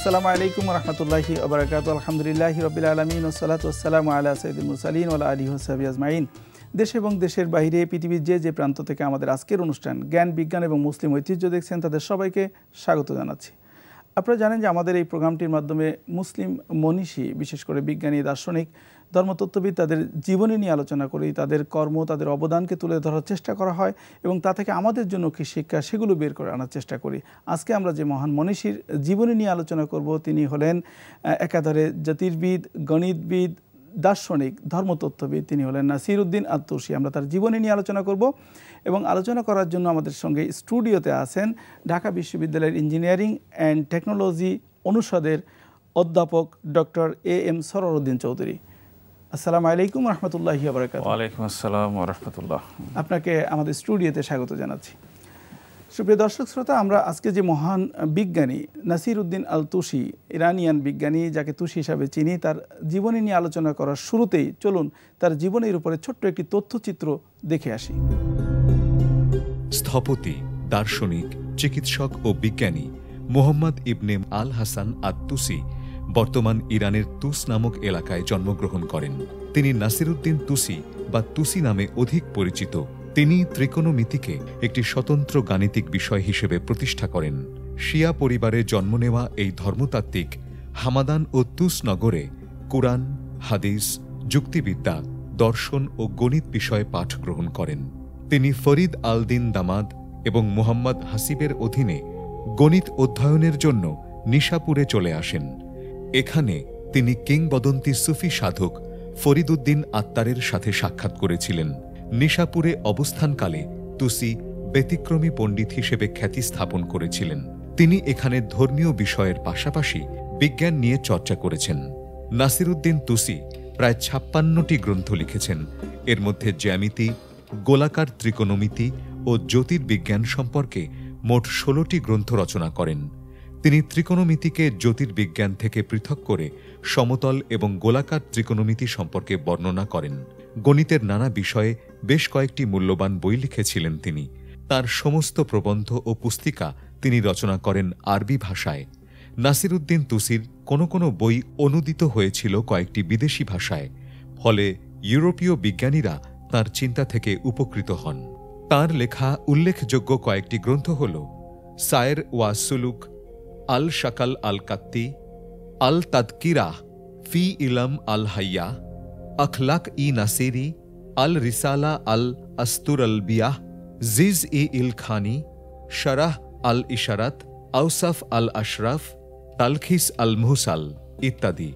আসসালামু আলাইকুম ওয়া রাহমাতুল্লাহি ওয়া বারাকাতুহু। আলহামদুলিল্লাহি রাব্বিল আলামিন ওয়া সলাতু ওয়াসসালামু আলা সাইয়্যিদিল মুরসালিন ওয়া আলা আলিহি ওয়া সাহবিহি আজমাইন। দেশ এবং দেশের বাইরে পৃথিবীর যে প্রান্ত থেকে আমাদের আজকের অনুষ্ঠান জ্ঞান বিজ্ঞান এবং মুসলিম ঐতিহ্য দেখছেন তাদের সবাইকে স্বাগত জানাচ্ছি। আপনারা জানেন যে আমাদের এই প্রোগ্রামটির মাধ্যমে মুসলিম মনীষী, বিশেষ করে বিজ্ঞানী, দার্শনিক, ধর্মতত্ত্ববিদ তাদের জীবনী নিয়ে আলোচনা করি, তাদের কর্ম, তাদের অবদানকে তুলে ধরার চেষ্টা করা হয় এবং তা থেকে আমাদের জন্য কী শিক্ষা সেগুলো বের করে আনার চেষ্টা করি। আজকে আমরা যে মহান মনীষীর জীবনী নিয়ে আলোচনা করব তিনি হলেন একাধারে জ্যোতির্বিদ, গণিতবিদ, দার্শনিক, ধর্মতত্ত্ববিদ। তিনি হলেন নাসিরউদ্দিন আত-তুসি। আমরা তার জীবনী নিয়ে আলোচনা করব এবং আলোচনা করার জন্য আমাদের সঙ্গে স্টুডিওতে আছেন ঢাকা বিশ্ববিদ্যালয়ের ইঞ্জিনিয়ারিং অ্যান্ড টেকনোলজি অনুষদের অধ্যাপক ডক্টর এ.এম. সরওয়ারউদ্দিন চৌধুরী। আসসালামু আলাইকুম ওয়া রাহমাতুল্লাহি ওয়া বারাকাতুহু। ওয়া আলাইকুম আসসালাম ওয়া রাহমাতুল্লাহ। আপনাকে আমাদের স্টুডিওতে স্বাগত জানাচ্ছি। সুপ্রিয় দর্শক শ্রোতা, আমরা আজকে যে মহান বিজ্ঞানী নাসিরউদ্দিন আল-তুসি, ইরানিয়ান বিজ্ঞানী যাকে তুসি হিসাবে চিনি, তার জীবনী নিয়ে আলোচনা করার শুরুতেই চলুন তার জীবনের উপরে ছোট্ট একটি তথ্যচিত্র দেখে আসি। স্থপতি, দার্শনিক, চিকিৎসক ও বিজ্ঞানী মুহাম্মদ ইবনে আল হাসান আত-তুসি বর্তমান ইরানের তুস নামক এলাকায় জন্মগ্রহণ করেন। তিনি নাসিরউদ্দিন তুসি বা তুসি নামে অধিক পরিচিত। তিনি ত্রিকোণমিতিকে একটি স্বতন্ত্র গাণিতিক বিষয় হিসেবে প্রতিষ্ঠা করেন। শিয়া পরিবারে জন্ম নেওয়া এই ধর্মতাত্ত্বিক হামাদান ও তুস নগরে কুরআন, হাদিস, যুক্তিবিদ্যা, দর্শন ও গণিত বিষয়ে পাঠ গ্রহণ করেন। তিনি ফরিদ আল-দিন দামাদ এবং মুহাম্মদ হাসিবের অধীনে গণিত অধ্যয়নের জন্য নিশাপুরে চলে আসেন। এখানে তিনি কিংবদন্তি সুফি সাধক ফরিদউদ্দিন আত্তারের সাথে সাক্ষাৎ করেছিলেন। নিশাপুরে অবস্থানকালে তুসি ব্যতিক্রমী পণ্ডিত হিসেবে খ্যাতি স্থাপন করেছিলেন। তিনি এখানে ধর্মীয় বিষয়ের পাশাপাশি বিজ্ঞান নিয়ে চর্চা করেছেন। নাসিরউদ্দিন তুসি প্রায় 56টি গ্রন্থ লিখেছেন। এর মধ্যে জ্যামিতি, গোলাকার ত্রিকোণমিতি ও জ্যোতির্বিজ্ঞান সম্পর্কে মোট 16টি গ্রন্থ রচনা করেন। তিনি ত্রিকোণমিতিকে জ্যোতির্বিজ্ঞান থেকে পৃথক করে সমতল এবং গোলাকার ত্রিকোণমিতি সম্পর্কে বর্ণনা করেন। গণিতের নানা বিষয়ে বেশ কয়েকটি মূল্যবান বই লিখেছিলেন তিনি। তার সমস্ত প্রবন্ধ ও পুস্তিকা তিনি রচনা করেন আরবি ভাষায়। নাসিরউদ্দিন তুসির কোনো বই অনূদিত হয়েছিল কয়েকটি বিদেশি ভাষায়, ফলে ইউরোপীয় বিজ্ঞানীরা তার চিন্তা থেকে উপকৃত হন। তার লেখা উল্লেখযোগ্য কয়েকটি গ্রন্থ হল সায়ের ওয়া সুলুক, আল শাকাল আল কাত্তি, আল তাদকিরাহ ফি ইলম আল হাইয়া, আখলাক ই নাসিরি, আল রিসালা আল আস্তুর আল বিয়াহ, জিজ ই ইল খানি, শারাহ আল ইশারাত, আউসাফ আল আশরাফ, তালখিস আল মুহসাল ইত্যাদি।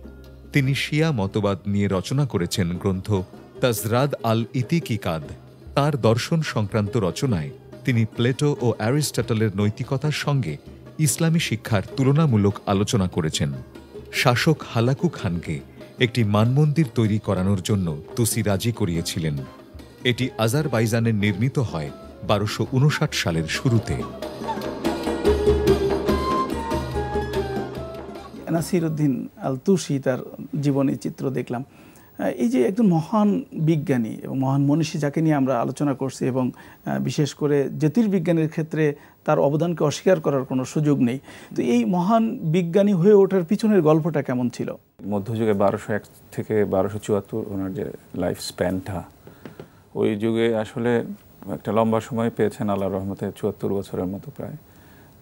তিনি শিয়া মতবাদ নিয়ে রচনা করেছেন গ্রন্থ তাজরাদ আল ইতিকিকাদ। তার দর্শন সংক্রান্ত রচনায় তিনি প্লেটো ও অ্যারিস্টটলের নৈতিকতার সঙ্গে ইসলামী শিক্ষার তুলনামূলক আলোচনা করেছেন। শাসক হালাকু খানকে একটি মানমন্দির তৈরি করানোর জন্য তুসি রাজি করিয়েছিলেন। এটি আজারবাইজানে নির্মিত হয় 1259 সালের শুরুতে। নাসিরউদ্দিন আল-তুসি তার জীবনী চিত্র দেখলাম। এই যে একজন মহান বিজ্ঞানী এবং মহান মনীষী যাকে নিয়ে আমরা আলোচনা করছি এবং বিশেষ করে জ্যোতির্বিজ্ঞানের ক্ষেত্রে তার অবদানকে অস্বীকার করার কোনো সুযোগ নেই, তো এই মহান বিজ্ঞানী হয়ে ওঠার পিছনের গল্পটা কেমন ছিল? মধ্যযুগে 1201 থেকে 1274 ওনার যে লাইফ স্প্যানটা, ওই যুগে আসলে একটা লম্বা সময় পেয়েছেন আল্লাহর রহমতে, 74 বছরের মতো প্রায়।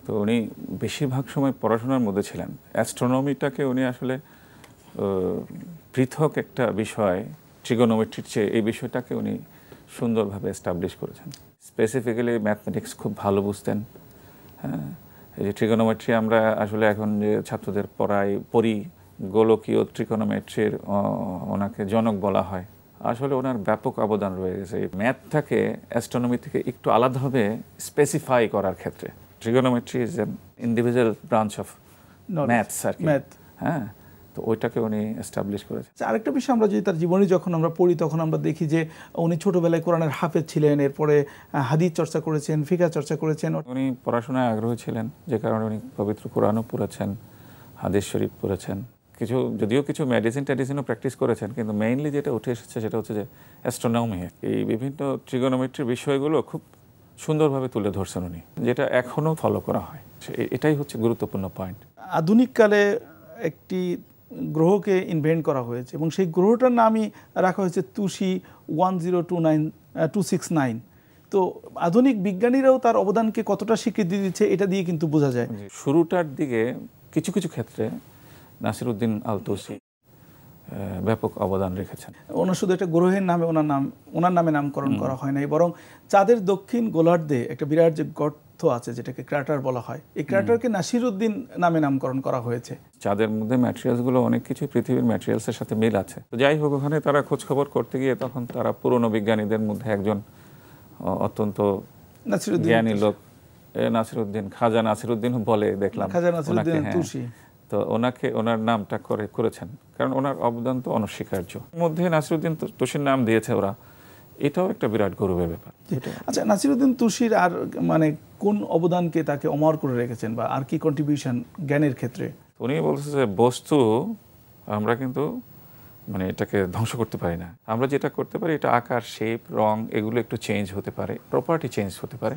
তো উনি বেশিরভাগ সময় পড়াশোনার মধ্যে ছিলেন। অ্যাস্ট্রোনমিটাকে উনি আসলে পৃথক একটা বিষয়, ট্রিগোনোমেট্রির চেয়ে এই বিষয়টাকে উনি সুন্দরভাবে এস্টাবলিশ করেছেন। স্পেসিফিক্যালি ম্যাথমেটিক্স খুব ভালো বুঝতেন। হ্যাঁ, এই যে ট্রিগোনোমেট্রি আমরা আসলে এখন যে ছাত্রদের পড়ি, গোলকীয় ট্রিগোনোমেট্রির ওনাকে জনক বলা হয়। আসলে ওনার ব্যাপক অবদান রয়ে গেছে এই ম্যাথটাকে অ্যাস্ট্রোনমি থেকে একটু আলাদাভাবে স্পেসিফাই করার ক্ষেত্রে। Trigonometry is an individual branch of maths আর কি। হ্যাঁ, তো ওইটাকে উনি এস্টাবলিশ করেছেন। আরেকটা বিষয়, আমরা যদি তার জীবনী যখন আমরা পড়ি তখন আমরা দেখি যে উনি ছোটবেলায় কোরআনের হাফেজ ছিলেন, এরপরে হাদিস চর্চা করেছেন, ফিকহ চর্চা করেছেন। উনি পড়াশোনায় আগ্রহী ছিলেন, যে কারণে উনি পবিত্র কোরআনও পড়েছেন, হাদিস শরীফ পড়েছেন, যদিও কিছু মেডিসিনও প্র্যাকটিস করেছেন, কিন্তু মেইনলি যেটা উঠে এসেছে সেটা হচ্ছে যে অ্যাস্ট্রোনমি। এই বিভিন্ন ট্রিগোনোমেট্রির বিষয়গুলো খুব সুন্দরভাবে তুলে ধরছেন উনি, যেটা এখনও ফলো করা হয়। এটাই হচ্ছে গুরুত্বপূর্ণ পয়েন্ট। আধুনিককালে একটি গ্রহকে ইনভেন্ট করা হয়েছে এবং সেই গ্রহটার নামই রাখা হয়েছে তুষি 1029 তো আধুনিক বিজ্ঞানীরাও তার অবদানকে কতটা স্বীকৃতি দিচ্ছে এটা দিয়ে কিন্তু বোঝা যায়। শুরুটার দিকে কিছু কিছু ক্ষেত্রে নাসিরউদ্দিন আল তুসি ব্যাপক অবদান রেখেছেন। ওনার শুধু একটা গ্রহের নামে ওনার নামে নামকরণ করা হয় নাই, বরং চাঁদের দক্ষিণ গোলার্ধে একটা বিরাট যে গর্ত আছে যেটাকে ক্র্যাটার বলা হয়, এই ক্র্যাটারকে নাসিরউদ্দিন নামে নামকরণ করা হয়েছে। চাঁদের মধ্যে ম্যাটেরিয়ালসগুলো অনেক কিছু পৃথিবীর ম্যাটেরিয়ালসের সাথে মিল আছে। তো যাই হোক, ওখানে তারা খোঁজ খবর করতে গিয়ে তখন তারা পুরনো বিজ্ঞানীদের মধ্যে একজন অত্যন্ত জ্ঞানী লোক নাসিরউদ্দিন, খাজা নাসিরউদ্দিন বলে দেখলাম, তো ওনাকে ওনার নামটা করেছেন, কারণ ওনার অবদান তো অনস্বীকার্য। মধ্যে নাসিরউদ্দিন তুসির নাম দিয়েছে ওরা, এটাও একটা বিরাট গৌরবের ব্যাপার। আচ্ছা, নাসিরউদ্দিন তুসির আর মানে কোন অবদানকে তাকে অমর করে রেখেছেন বা আর কি কন্ট্রিবিউশন জ্ঞানের ক্ষেত্রে? উনি বলছে যে বস্তু আমরা কিন্তু মানে এটাকে ধ্বংস করতে পারি না, আমরা যেটা করতে পারি এটা আকার, শেপ, রং এগুলো একটু চেঞ্জ হতে পারে, প্রপার্টি চেঞ্জ হতে পারে,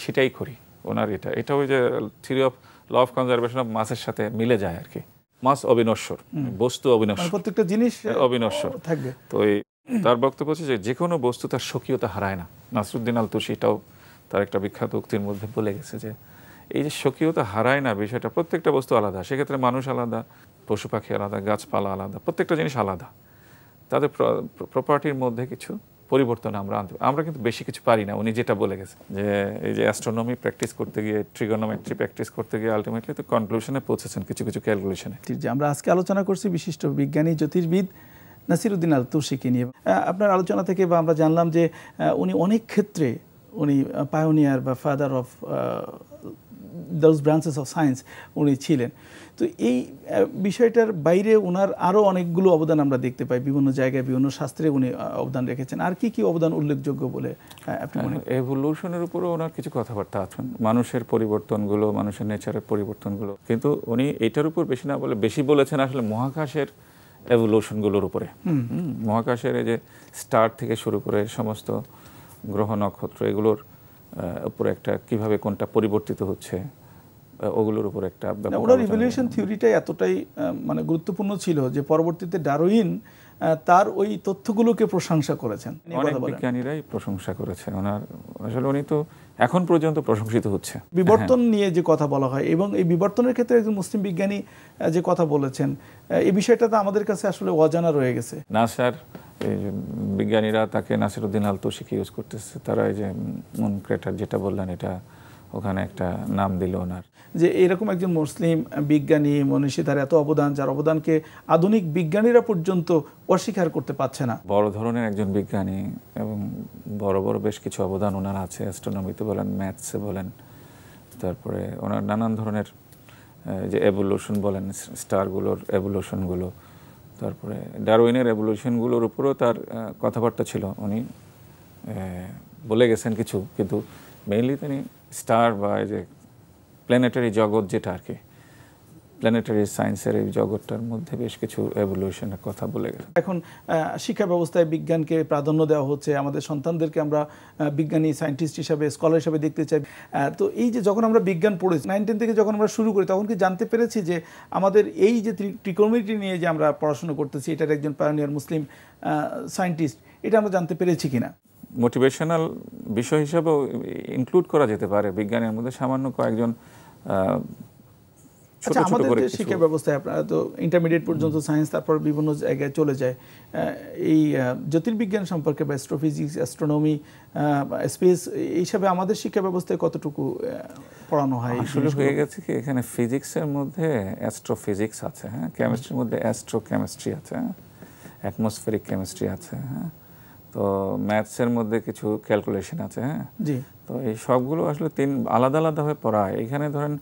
সেটাই করি। ওনার এটা ওই যে theory of law of conservation of মাসের সাথে মিলে যায় আর কি। মাস অবিনশ্বর, বস্তু অবিনশ্বর, প্রত্যেকটা জিনিস অবিনশ্বর থাকবে। তো তার বক্তব্য হচ্ছে যে কোনো বস্তু তার স্বকীয়তা হারায় না। নাসিরউদ্দিন আল তুসি এটাও তার একটা বিখ্যাত উক্তির মধ্যে বলে গেছে যে এই যে স্বকীয়তা হারায় না বিষয়টা, প্রত্যেকটা বস্তু আলাদা, সেক্ষেত্রে মানুষ আলাদা, পশু পাখি আলাদা, গাছপালা আলাদা, প্রত্যেকটা জিনিস আলাদা, তাদের প্রপার্টির মধ্যে কিছু পরিবর্তন আমরা কিন্তু বেশি কিছু পারি না। উনি যেটা বলে গেছে যে এই যে অ্যাস্ট্রোনমি প্র্যাকটিস করতে গিয়ে, ট্রিগোনোমেট্রি প্র্যাকটিস করতে গিয়ে আলটিমেটলি তো কনক্লুশনে পৌঁছেছেন কিছু কিছু ক্যালকুলেশনে। যে আমরা আজকে আলোচনা করছি বিশিষ্ট বিজ্ঞানী জ্যোতির্বিদ নাসিরউদ্দিন আল তুসিকে নিয়ে। আপনার আলোচনা থেকে বা আমরা জানলাম যে উনি অনেক ক্ষেত্রে উনি পায়োনিয়ার বা father of those branches of science উনি ছিলেন। তো এই বিষয়টার বাইরে ওনার আরও অনেকগুলো অবদান আমরা দেখতে পাই, বিভিন্ন জায়গায় বিভিন্ন শাস্ত্রে উনি অবদান রেখেছেন। আর কি কি অবদান উল্লেখযোগ্য বলে আপনি মনে করেন? এভলিউশনের উপরেও ওনার কিছু কথাবার্তা আছেন, মানুষের পরিবর্তনগুলো, মানুষের নেচারের পরিবর্তনগুলো, কিন্তু উনি এটার উপর বেশি না বলে বেশি বলেছেন আসলে মহাকাশের এভলিউশনগুলোর উপরে। মহাকাশের এই যে স্টার থেকে শুরু করে সমস্ত গ্রহ নক্ষত্র এগুলোর উপরে একটা কিভাবে কোনটা পরিবর্তিত হচ্ছে ওগুলোর উপর একটা ব্যাপার। ওনার ইভলিউশন থিওরিটাই এতটাই মানে গুরুত্বপূর্ণ ছিল যে পরবর্তীতে ডারউইন তার ওই তথ্যগুলোকে প্রশংসা করেছেন, অনেক বিজ্ঞানীরাই প্রশংসা করেছেন ওনার। আসলে উনি তো এখন পর্যন্ত প্রশংসিত হচ্ছে। বিবর্তন নিয়ে যে কথা বলা হয় এবং এই বিবর্তনের ক্ষেত্রে একজন মুসলিম বিজ্ঞানী যে কথা বলেছেন, এই বিষয়টা তো আমাদের কাছে আসলে অজানা রয়ে গেছে। নাসার বিজ্ঞানীরা তাকে নাসিরউদ্দিন আল তুসিকে ইউজ করতেছে, তারা এই যে মুন ক্রেটার যেটা বললেন এটা ওখানে একটা নাম দিল ওনার। যে এরকম একজন মুসলিম বিজ্ঞানী মনীষী, তার এত অবদান, যার অবদানকে আধুনিক বিজ্ঞানীরা পর্যন্ত অস্বীকার করতে পারছে না। বড় ধরনের একজন বিজ্ঞানী এবং বড় বড় বেশ কিছু অবদান ওনার আছে, অ্যাস্ট্রোনমিতে বলেন, ম্যাথসে বলেন, তারপরে ওনার নানান ধরনের যে এভলিউশন বলেন, স্টারগুলোর এভলিউশনগুলো, তারপরে ডারউইনের এভলিউশনগুলোর উপরেও তার কথাবার্তা ছিল। উনি বলে গেছেন কিছু, কিন্তু মেইনলি তিনি স্টার বা এই যে প্ল্যানেটারি জগৎ যেটা আর কি, প্ল্যানেটারি সায়েন্সের এই জগৎটার মধ্যে বেশ কিছু এভলিউশনের কথা বলে গেছেন। এখন শিক্ষা ব্যবস্থায় বিজ্ঞানকে প্রাধান্য দেওয়া হচ্ছে, আমাদের সন্তানদেরকে আমরা বিজ্ঞানী, সায়েন্টিস্ট হিসাবে, স্কলার হিসাবে দেখতে চাই। তো এই যে যখন আমরা বিজ্ঞান পড়েছি 9-10 থেকে যখন আমরা শুরু করি, তখন কি জানতে পেরেছি যে আমাদের এই যে ট্রিকোনোমেট্রি নিয়ে যে আমরা পড়াশোনা করতেছি, এটার একজন পায়োনিয়ার মুসলিম সায়েন্টিস্ট, এটা আমরা জানতে পেরেছি কিনা? মোটিভেশনাল বিষয় হিসাবেও ইনক্লুড করা যেতে পারে বিজ্ঞানের মধ্যে সামান্য কয়েকজন আচ্ছা, আমাদের যে শিক্ষা ব্যবস্থায় আপনারা তো ইন্টারমিডিয়েট পর্যন্ত সায়েন্স, তারপর বিভিন্ন জায়গায় চলে যায়, এই জ্যোতির্বিজ্ঞান সম্পর্কে বা অ্যাস্ট্রোফিজিক্স, অ্যাস্ট্রোনমি, স্পেস এইসবে আমাদের শিক্ষা ব্যবস্থায় কতটুকু পড়ানো হয়? আসলে হয়ে গেছে কি, এখানে ফিজিক্সের মধ্যে অ্যাস্ট্রোফিজিক্স আছে, হ্যাঁ, কেমিস্ট্রির মধ্যে অ্যাস্ট্রোকেমিস্ট্রি আছে, অ্যাটমসফেরিক কেমিস্ট্রি আছে, হ্যাঁ, তো ম্যাথসের মধ্যে কিছু ক্যালকুলেশন আছে, হ্যাঁ, জি। তো এই সবগুলো আসলে তিন আলাদা আলাদাভাবে পড়ায়। এখানে ধরেন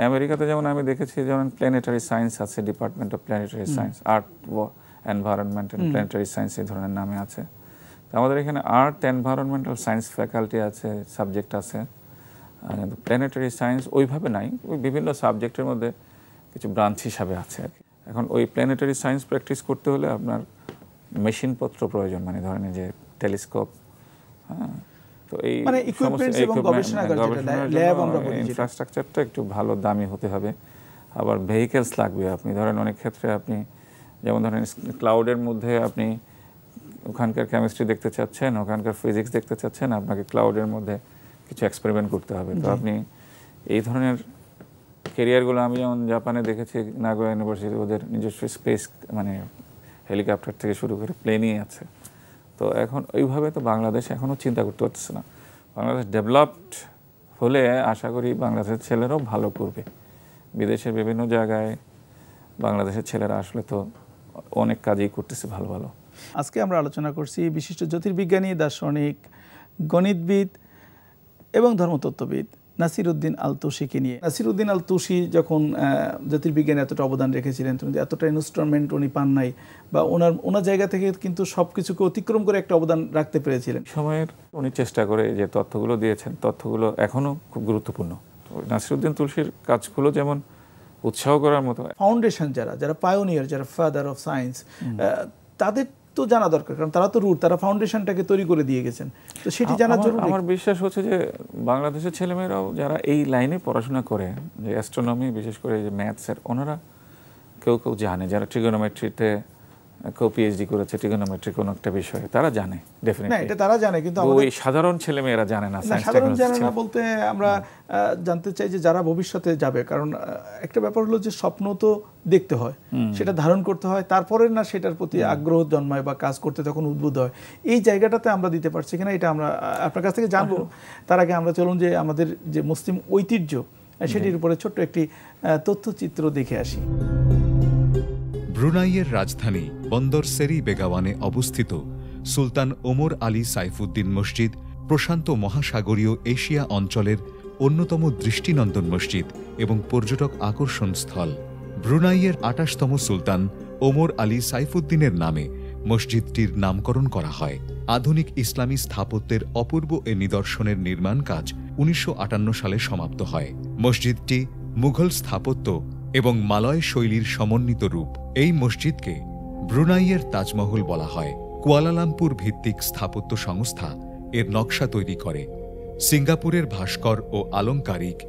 আমেরিকাতে যেমন আমি দেখেছি, যেমন প্ল্যানেটারি সায়েন্স আছে, department of planetary science, earth, environment and planetary science এই ধরনের নামে আছে। তো আমাদের এখানে আর্থ এনভায়রনমেন্টাল সায়েন্স ফ্যাকাল্টি আছে, সাবজেক্ট আছে, কিন্তু প্ল্যানেটারি সায়েন্স ওইভাবে নাই, ওই বিভিন্ন সাবজেক্টের মধ্যে কিছু ব্রাঞ্চ হিসাবে আছে আর কি। এখন ওই প্ল্যানেটারি সায়েন্স প্র্যাকটিস করতে হলে আপনার মেশিনপত্র প্রয়োজন, মানে ধরেন যে টেলিস্কোপ, হ্যাঁ, তো এই মানে equipments এবং গবেষণাগার যেটা ল্যাব আমরা বলি, ইনফ্রাস্ট্রাকচারটা একটু ভালো দামি হতে হবে। আবার ভেহিকেলস লাগবে। আপনি ধরেন অনেক ক্ষেত্রে আপনি যেমন ধরেন ক্লাউডের মধ্যে আপনি ওখানকার কেমিস্ট্রি দেখতে চাচ্ছেন, ওখানকার ফিজিক্স দেখতে চাচ্ছেন, আপনাকে ক্লাউডের মধ্যে কিছু এক্সপেরিমেন্ট করতে হবে। তো আপনি এই ধরনের কেরিয়ারগুলো আমি যেমন জাপানে দেখেছি, নাগোয়া ইউনিভার্সিটি ওদের নিজস্ব স্পেস মানে হেলিকপ্টার থেকে শুরু করে প্লেনই আছে। তো এখন ওইভাবে তো বাংলাদেশ এখনও চিন্তা করতে পারছে না। বাংলাদেশ ডেভেলপড হলে আশা করি বাংলাদেশের ছেলেরাও ভালো করবে। বিদেশের বিভিন্ন জায়গায় বাংলাদেশের ছেলেরা আসলে তো অনেক কাজই করতেছে ভালো ভালো। আজকে আমরা আলোচনা করছি বিশিষ্ট জ্যোতির্বিজ্ঞানী, দার্শনিক, গণিতবিদ এবং ধর্মতত্ত্ববিদ নাসিরউদ্দিন আল তুসিকে নিয়ে। নাসিরউদ্দিন আল তুসি যখন জ্যোতির্বিজ্ঞানে এতটা অবদান রেখেছিলেন, কিন্তু এতটা ইনস্ট্রুমেন্ট উনি পান নাই, বা ওনার জায়গা থেকে কিন্তু সব কিছুকে অতিক্রম করে একটা অবদান রাখতে পেরেছিলেন। সময়ের উনি চেষ্টা করে যে তথ্যগুলো দিয়েছেন, তথ্যগুলো এখনও খুব গুরুত্বপূর্ণ। নাসিরউদ্দিন তুলসীর কাজগুলো যেমন উৎসাহ করার মতো। ফাউন্ডেশন যারা পায়োনিয়ার, যারা ফাদার অফ সায়েন্স, তাদের তো জানা দরকার, কারণ তারা তো তারা ফাউন্ডেশনটাকে তৈরি করে দিয়ে গেছেন। তো সেটি জানার জন্য আমার বিশ্বাস হচ্ছে যে বাংলাদেশের ছেলেমেয়েরাও যারা এই লাইনে পড়াশোনা করে, যে অ্যাস্ট্রোনমি, বিশেষ করে যে ম্যাথসের, ওনারা কেউ কেউ জানে, যারা ট্রিগোনোমেট্রিতে কেউ পিএইচডি করেছে ট্রিগোনোমেট্রি কোনো একটা বিষয়ে, তারা জানে ডেফিনেটলি। এটা তারা জানে, কিন্তু ওই সাধারণ ছেলেমেয়েরা জানে না। সাধারণ জানে না বলতে আমরা জানতে চাই যে যারা ভবিষ্যতে যাবে, কারণ একটা ব্যাপার হলো যে স্বপ্ন তো দেখতে হয়, সেটা ধারণ করতে হয়, তারপরে না সেটার প্রতি আগ্রহ জন্মায় বা কাজ করতে তখন উদ্বুদ্ধ হয়। এই জায়গাটাতে আমরা দিতে পারছি কিনা, এটা আমরা আপনার কাছ থেকে জানবো। তার আগে আমরা চলুন যে আমাদের যে মুসলিম ঐতিহ্য সেটির উপরে ছোট্ট একটি তথ্যচিত্র দেখে আসি। ব্রুনাইয়ের রাজধানী বন্দর সেরি বেগাওয়ানে অবস্থিত সুলতান ওমর আলী সাইফুদ্দিন মসজিদ প্রশান্ত মহাসাগরীয় এশিয়া অঞ্চলের অন্যতম দৃষ্টিনন্দন মসজিদ এবং পর্যটক আকর্ষণ স্থল। ব্রুনাইয়ের ২৮তম সুলতান ওমর আলী সাইফুদ্দিনের নামে মসজিদটির নামকরণ করা হয়। আধুনিক ইসলামী স্থাপত্যের অপূর্ব এ নিদর্শনের নির্মাণ কাজ ১৯৫৮ সালে সমাপ্ত হয়। মসজিদটি মুঘল স্থাপত্য এবং মালয় শৈলীর সমন্বিত রূপ। এই মসজিদকে ব্রুনাইয়ের তাজমহল বলা হয়। কুয়ালালামপুর ভিত্তিক স্থাপত্য সংস্থা এর নকশা তৈরি করে। সিঙ্গাপুরের ভাস্কর ও আলংকারিক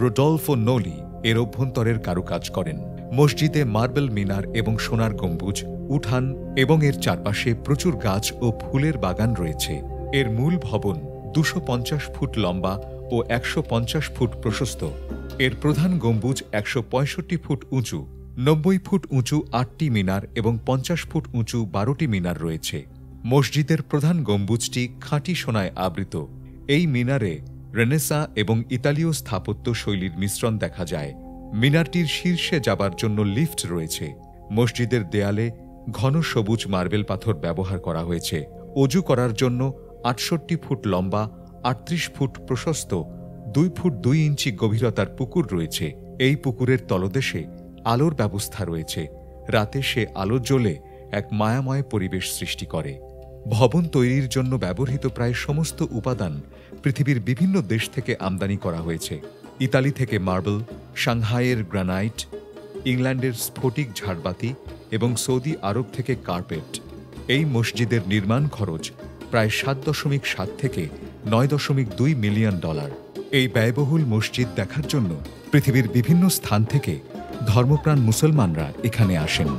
রোডলফো নোলি এর অভ্যন্তরের কারুকাজ করেন। মসজিদে মার্বেল মিনার এবং সোনার গম্বুজ, উঠান এবং এর চারপাশে প্রচুর গাছ ও ফুলের বাগান রয়েছে। এর মূল ভবন ২৫০ ফুট লম্বা ও ১৫০ ফুট প্রশস্ত। এর প্রধান গম্বুজ ১৬৫ ফুট উঁচু, ৯০ ফুট উঁচু ৮টি মিনার এবং ৫০ ফুট উঁচু ১২টি মিনার রয়েছে। মসজিদের প্রধান গম্বুজটি খাঁটি সোনায় আবৃত। এই মিনারে রেনেসাঁ এবং ইতালীয় স্থাপত্য শৈলীর মিশ্রণ দেখা যায়। মিনারটির শীর্ষে যাবার জন্য লিফট রয়েছে। মসজিদের দেয়ালে ঘন সবুজ মার্বেল পাথর ব্যবহার করা হয়েছে। অজু করার জন্য ৬৮ ফুট লম্বা, ৩৮ ফুট প্রশস্ত, ২ ফুট ২ ইঞ্চি গভীরতার পুকুর রয়েছে। এই পুকুরের তলদেশে আলোর ব্যবস্থা রয়েছে। রাতে সে আলো জ্বলে এক মায়াময় পরিবেশ সৃষ্টি করে। ভবন তৈরির জন্য ব্যবহৃত প্রায় সমস্ত উপাদান পৃথিবীর বিভিন্ন দেশ থেকে আমদানি করা হয়েছে। ইতালি থেকে মার্বেল, সাংহাইয়ের গ্রানাইট, ইংল্যান্ডের স্ফটিক ঝাড়বাতি এবং সৌদি আরব থেকে কার্পেট। এই মসজিদের নির্মাণ খরচ প্রায় ৭.৭ থেকে ৯.২ মিলিয়ন ডলার। এই ব্যয়বহুল মসজিদ দেখার জন্য পৃথিবীর বিভিন্ন স্থান থেকে ধর্মপ্রাণ মুসলমানরা এখানে আসেন।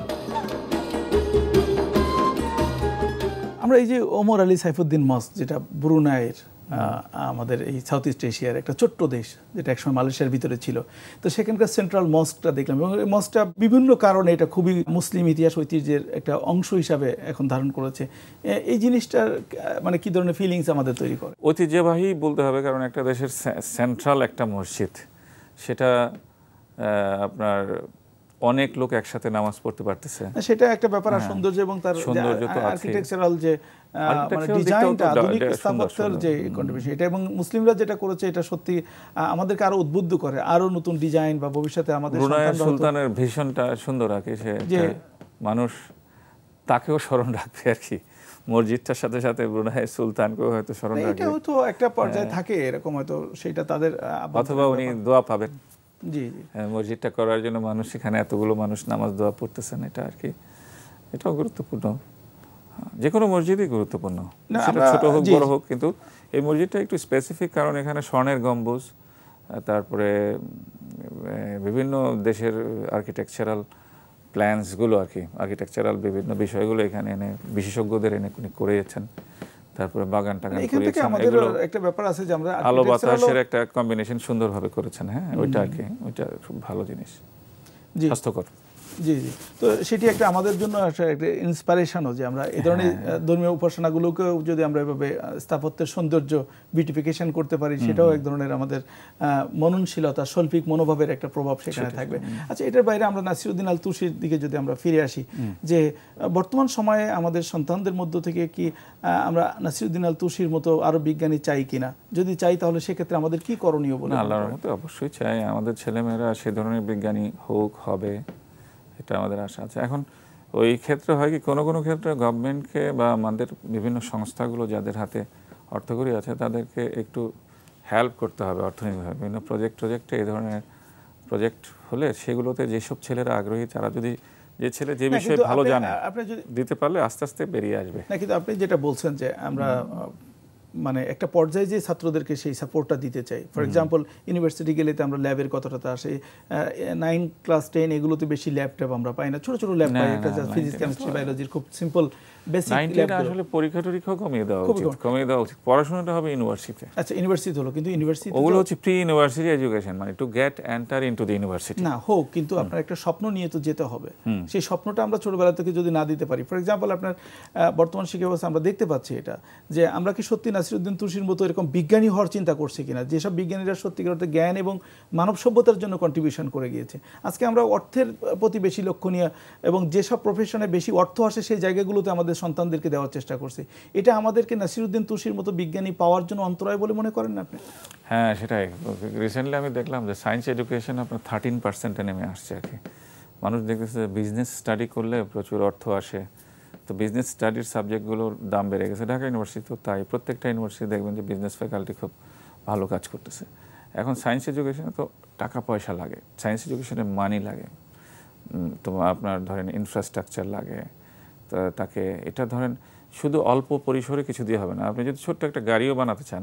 আমরা এই যে ওমর আলী সাইফুদ্দিন মস্ক, যেটা ব্রুনাইয়ের আমাদের এই সাউথ ইস্ট এশিয়ার একটা ছোট্ট দেশ, যেটা একসময় মালয়েশিয়ার ভিতরে ছিল, তো সেখানকার সেন্ট্রাল মস্কটা দেখলাম, এবং এই মস্কটা বিভিন্ন কারণে এটা খুবই মুসলিম ইতিহাস ঐতিহ্যের একটা অংশ হিসাবে এখন ধারণ করেছে। এই জিনিসটার মানে কি ধরনের ফিলিংস আমাদের তৈরি করে? ঐতিহ্যবাহী বলতে হবে, কারণ একটা দেশের সেন্ট্রাল একটা মসজিদ, সেটা আপনার অনেক লোক একসাথে নামাজ পড়তে পারতেছে, সেটা একটা ব্যাপার। আর সৌন্দর্য এবং তার আর্কিটেকচারাল যে মানে ডিজাইনটা, আধুনিক স্থাপত্যের যে কন্ট্রিবিউশন, এটা এবং মুসলিমরা যেটা করেছে, এটা সত্যি আমাদেরকে আরো উদ্বুদ্ধ করে, আরো নতুন ডিজাইন বা ভবিষ্যতে আমাদের ব্রুনাইয়ের সুলতানের ভিশনটা সুন্দর আর কি, যে মানুষ তাকেও স্মরণ রাখবে আর কি। মসজিদটার সাথে সাথে ব্রুনাইয়ের সুলতানকেও হয়তো স্মরণ রাখবে। এটা হয়তো একটা পর্যায়ে থাকে এরকম, হয়তো সেটা তাদের, অথবা উনি দোয়া পাবেন। জি, মসজিদটা করার জন্য মানুষ, এখানে এতগুলো মানুষ নামাজ দোয়া পড়তেছেন, এটা আর কি, এটাও গুরুত্বপূর্ণ। যে কোনো মসজিদই গুরুত্বপূর্ণ, সেটা ছোট হোক বড় হোক, কিন্তু এই মসজিদটা একটু স্পেসিফিক, কারণ এখানে স্বর্ণের গম্বুজ, তারপরে বিভিন্ন দেশের আর্কিটেকচারাল প্ল্যান্সগুলো আর কি, আর্কিটেকচারাল বিভিন্ন বিষয়গুলো এখানে এনে বিশেষজ্ঞদের এনে করেছেন। তারপরে বাগান টাগান করেছেন, এগুলো একটা ব্যাপার আছে যে আমরা আলো বাতাসের একটা কম্বিনেশন সুন্দরভাবে করেছেন। হ্যাঁ, ওইটা আর কি, ওইটা খুব ভালো জিনিস, স্বাস্থ্যকর। জি জি, তো সেটি একটা আমাদের জন্য একটা ইন্সপিরেশনও যে আমরা এই ধরনের ধর্মীয় উপাসনাগুলোকেও যদি আমরা এভাবে স্থাপত্যের সৌন্দর্য বিউটিফিকেশন করতে পারি, সেটাও এক ধরনের আমাদের মননশীলতা, শৈল্পিক মনোভাবের একটা প্রভাব সেখানে থাকবে। আচ্ছা, এটার বাইরে আমরা নাসিরউদ্দিন আল তুসির দিকে যদি আমরা ফিরে আসি, যে বর্তমান সময়ে আমাদের সন্তানদের মধ্য থেকে কি আমরা নাসিরউদ্দিন আল তুসির মতো আরো বিজ্ঞানী চাই কিনা? যদি চাই তাহলে সেক্ষেত্রে আমাদের কি করণীয় বলে? আল্লাহর রহমতে অবশ্যই চাই, আমাদের ছেলেমেয়েরা সে ধরনের বিজ্ঞানী হোক, হবে, এটা আমাদের আশা আছে। এখন ওই ক্ষেত্রে হয় কি, কোনো কোনো ক্ষেত্রে গভর্নমেন্টকে বা আমাদের বিভিন্ন সংস্থাগুলো যাদের হাতে অর্থকড়ি আছে তাদেরকে একটু হেল্প করতে হবে অর্থনৈতিকভাবে। বিভিন্ন প্রজেক্টে এই ধরনের প্রজেক্ট হলে সেগুলোতে যেসব ছেলেরা আগ্রহী, তারা যদি, যে ছেলে যে বিষয়ে ভালো জানে দিতে পারলে আস্তে আস্তে বেরিয়ে আসবে। না, কিন্তু আপনি যেটা বলছেন যে আমরা মানে একটা পর্যায়ে যে ছাত্রদেরকে সেই সাপোর্টটা দিতে চাই, ফর এক্সাম্পল ইউনিভার্সিটি গেলেতে আমরা ল্যাবের কথাটা আসে, 9 ক্লাস 10 এগুলোতে বেশি ল্যাব ট্যাব আমরা পাই না, ছোট ছোট ল্যাব পাই, একটা ফিজিক্স কেমিস্ট্রি বায়োলজির খুব সিম্পল বেসিক ল্যাব। আসলে পরীক্ষা টরীক্ষা কমিয়ে দেওয়া উচিত, পড়াশোনাটা হবে ইউনিভার্সিটিতে। আচ্ছা, ইউনিভার্সিটি হলো, কিন্তু ইউনিভার্সিটি ওগুলো হচ্ছে প্রি ইউনিভার্সিটি এডুকেশন, মানে to get enter into the university. না হোক, কিন্তু আপনার একটা স্বপ্ন নিয়ে তো যেতে হবে, সেই স্বপ্নটা আমরা ছোটবেলা থেকে যদি না দিতে পারি, ফর এক্সাম্পল আপনার বর্তমান শিক্ষা ব্যবস্থা আমরা দেখতে পাচ্ছি এটা, যে আমরা কি সত্যি নাসিরউদ্দিন তুসির মতো এরকম বিজ্ঞানী হওয়ার চিন্তা করছি কিনা, যেসব বিজ্ঞানীরা সত্যিকার অর্থে জ্ঞান এবং মানব সভ্যতার জন্য কন্ট্রিবিউশন করে গিয়েছে। আজকে আমরা অর্থের প্রতি বেশি লক্ষণীয় এবং যেসব প্রফেশনে বেশি অর্থ আসে সেই জায়গাগুলোতে আমাদের সন্তানদেরকে দেওয়ার চেষ্টা করছি। এটা আমাদেরকে নাসিরউদ্দিন তুসির মতো বিজ্ঞানী পাওয়ার জন্য অন্তরায় বলে মনে করেন না আপনি? হ্যাঁ, সেটাই। রিসেন্টলি আমি দেখলাম যে সায়েন্স এডুকেশন আপনার 13% নেমে আসছে আর কি। মানুষ দেখতেছে বিজনেস স্টাডি করলে প্রচুর অর্থ আসে, তো বিজনেস স্টাডির সাবজেক্টগুলোর দাম বেড়ে গেছে। ঢাকা ইউনিভার্সিটি তো তাই, প্রত্যেকটা ইউনিভার্সিটি দেখবেন যে বিজনেস ফ্যাকাল্টি খুব ভালো কাজ করতেছে। এখন সায়েন্স এডুকেশনে তো টাকা পয়সা লাগে, সায়েন্স এডুকেশনে মানি লাগে, তো আপনার ধরেন ইনফ্রাস্ট্রাকচার লাগে, তো তাকে এটা ধরেন শুধু অল্প পরিসরে কিছু দিয়ে হবে না। আপনি যদি ছোট্ট একটা গাড়িও বানাতে চান,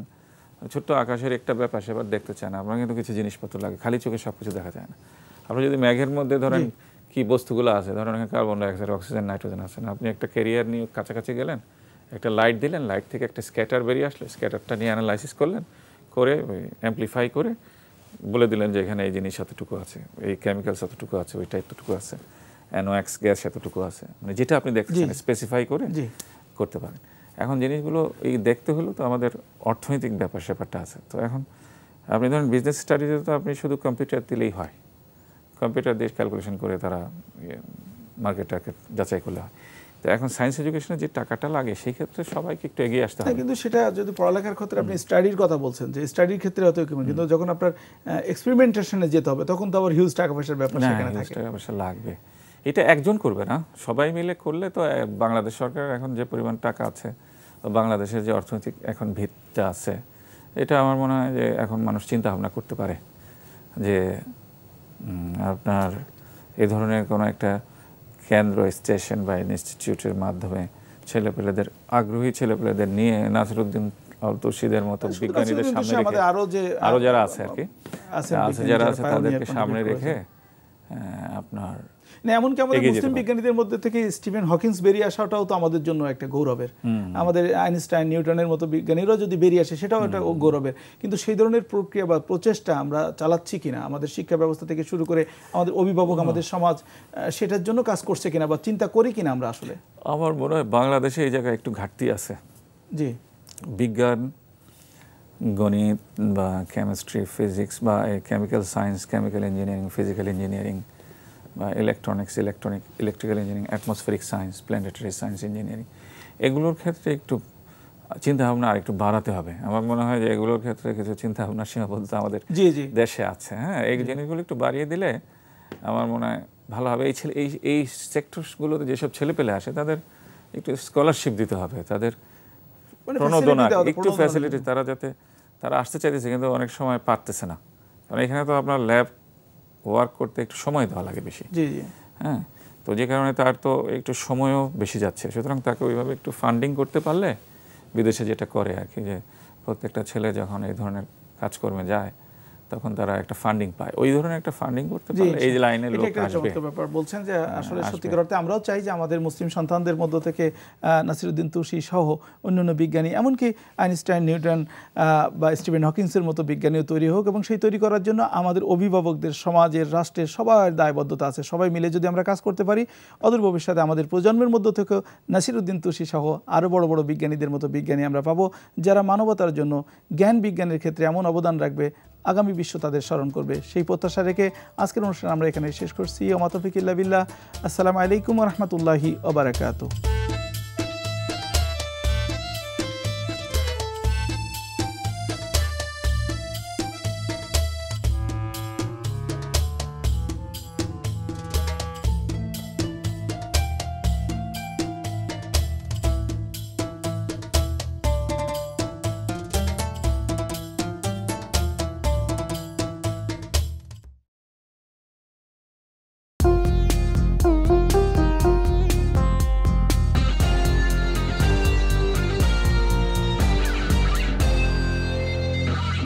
ছোট্ট আকাশের একটা ব্যাপার সেবার দেখতে চান, আপনার কিন্তু কিছু জিনিসপত্র লাগে, খালি চোখে সব কিছু দেখা যায় না। আপনি যদি ম্যাঘের মধ্যে ধরেন কি বস্তুগুলো আছে, ধরেন কার্বন ডাইঅক্সাইড, অক্সিজেন, নাইট্রোজেন আছে না, আপনি একটা ক্যারিয়ার নিয়ে কাছাকাছি গেলেন, একটা লাইট দিলেন, লাইট থেকে একটা স্ক্যাটার বেরিয়ে আসলো, স্ক্যাটারটা নিয়ে অ্যানালাইসিস করলেন, করে অ্যাম্পলিফাই করে বলে দিলেন যে এখানে এই জিনিস এতটুকু আছে, এই কেমিক্যালস এতটুকু আছে, ওইটা এতটুকু আছে, NOx গ্যাস এতটুকু আছে, মানে যেটা আপনি দেখছেন স্পেসিফাই করে করতে পারেন। এখন জিনিসগুলো এই দেখতে হলো তো আমাদের অর্থনৈতিক ব্যাপারটা আছে। তো এখন আপনি ধরেন বিজনেস স্টাডিজে তো আপনি শুধু কম্পিউটার দিলেই হয়, কম্পিউটার দিয়ে ক্যালকুলেশন করে তারা মার্কেটটাকে যাচাই করলে হয়। তো এখন সায়েন্স এডুকেশনে যে টাকাটা লাগে সেই ক্ষেত্রে সবাইকে একটু এগিয়ে আসতে হবে। কিন্তু সেটা যদি পড়ালেখার ক্ষেত্রে আপনি স্টাডির কথা বলছেন, যে স্টাডির ক্ষেত্রে হয়তো কিন্তু যখন আপনার এক্সপেরিমেন্টেশনে যেতে হবে তখন তো আবার হিউজ টাকা পয়সার ব্যাপার সেখানে থাকে। টাকা পয়সা লাগবে, এটা একজন করবে না, সবাই মিলে করলে তো। বাংলাদেশ সরকার এখন যে পরিমাণ টাকা আছে, বাংলাদেশের যে অর্থনৈতিক এখন ভিতটা আছে, এটা আমার মনে হয় যে এখন মানুষ চিন্তা ভাবনা করতে পারে যে আপনার এ ধরনের কোনো একটা কেন্দ্র, স্টেশন বা ইনস্টিটিউটের মাধ্যমে ছেলেপেলেদের, আগ্রহী ছেলেপেলেদের নিয়ে নাসিরউদ্দিন আল তুসিদের মতো বিজ্ঞানীদের সামনে রেখে, আরো যারা আছে আর কি, যারা আছে তাদেরকে সামনে রেখে আপনার না, এমনকি আমাদের মুসলিম বিজ্ঞানীদের মধ্যে থেকে স্টিফেন হকিন্স বেরিয়ে আসাটাও তো আমাদের জন্য একটা গৌরবের। আমাদের আইনস্টাইন, নিউটনের মতো বিজ্ঞানীরাও যদি বেরিয়ে আসে সেটাও একটা গৌরবের। কিন্তু সেই ধরনের প্রক্রিয়া বা প্রচেষ্টা আমরা চালাচ্ছি কিনা, আমাদের শিক্ষা ব্যবস্থা থেকে শুরু করে আমাদের অভিভাবক, আমাদের সমাজ সেটার জন্য কাজ করছে কিনা বা চিন্তা করি কিনা আমরা আসলে? আমার মনে হয় বাংলাদেশে এই জায়গায় একটু ঘাটতি আছে। জি, বিজ্ঞান, গণিত বা কেমিস্ট্রি, ফিজিক্স বা chemical science, chemical engineering, physical engineering বা electrical engineering, atmospheric science, planetary science engineering, এগুলোর ক্ষেত্রে একটু চিন্তাভাবনা আর একটু বাড়াতে হবে। আমার মনে হয় যে এগুলোর ক্ষেত্রে কিছু চিন্তাভাবনার সীমাবদ্ধতা আমাদের দেশে আছে। হ্যাঁ, এই জিনিসগুলো একটু বাড়িয়ে দিলে আমার মনে হয় ভালো হবে। এই সেক্টরগুলোতে যেসব ছেলেপেলে আসে তাদের একটু স্কলারশিপ দিতে হবে, তাদের প্রণোদনা, একটু ফ্যাসিলিটি, তারা যাতে, তারা আসতে চাইতেছে কিন্তু অনেক সময় পারতেছে না, কারণ এখানে তো আপনার ল্যাব ওয়ার্ক করতে একটু সময় দেওয়া লাগে বেশি। হ্যাঁ, তো যে কারণে তার তো একটু সময়ও বেশি যাচ্ছে, সুতরাং তাকে ওইভাবে একটু ফান্ডিং করতে পারলে, বিদেশে যেটা করে আর কি, যে প্রত্যেকটা ছেলে যখন এই ধরনের কাজকর্মে যায় তখন তারা একটা ফান্ডিং পায়, ওই ধরনের একটা ফান্ডিং করতে পারলে এই লাইনে লোক আসবে। ব্যাপার বলছেন যে আসলে সত্যিকার অর্থে আমরাও চাই যে আমাদের মুসলিম সন্তানদের মধ্য থেকে নাসিরউদ্দিন তুসি সহ অন্যান্য বিজ্ঞানী, এমনকি আইনস্টাইন, নিউটন বা স্টিভেন হকিংসের মতো বিজ্ঞানীও তৈরি হোক, এবং সেই তৈরি করার জন্য আমাদের অভিভাবকদের, সমাজের, রাষ্ট্রের সবার দায়বদ্ধতা আছে। সবাই মিলে যদি আমরা কাজ করতে পারি, অদূর ভবিষ্যতে আমাদের প্রজন্মের মধ্য থেকেও নাসিরউদ্দিন তুসি সহ আরও বড় বড় বিজ্ঞানীদের মতো বিজ্ঞানী আমরা পাবো, যারা মানবতার জন্য জ্ঞান বিজ্ঞানের ক্ষেত্রে এমন অবদান রাখবে আগামী বিশ্ব তাদের স্মরণ করবে। সেই প্রত্যাশা রেখে আজকের অনুষ্ঠান আমরা এখানে শেষ করছি। ওয়া মা তৌফিক ইল্লা বিল্লাহ। আসসালামু আলাইকুম ওয়া রাহমাতুল্লাহি ওয়া বারাকাতুহু।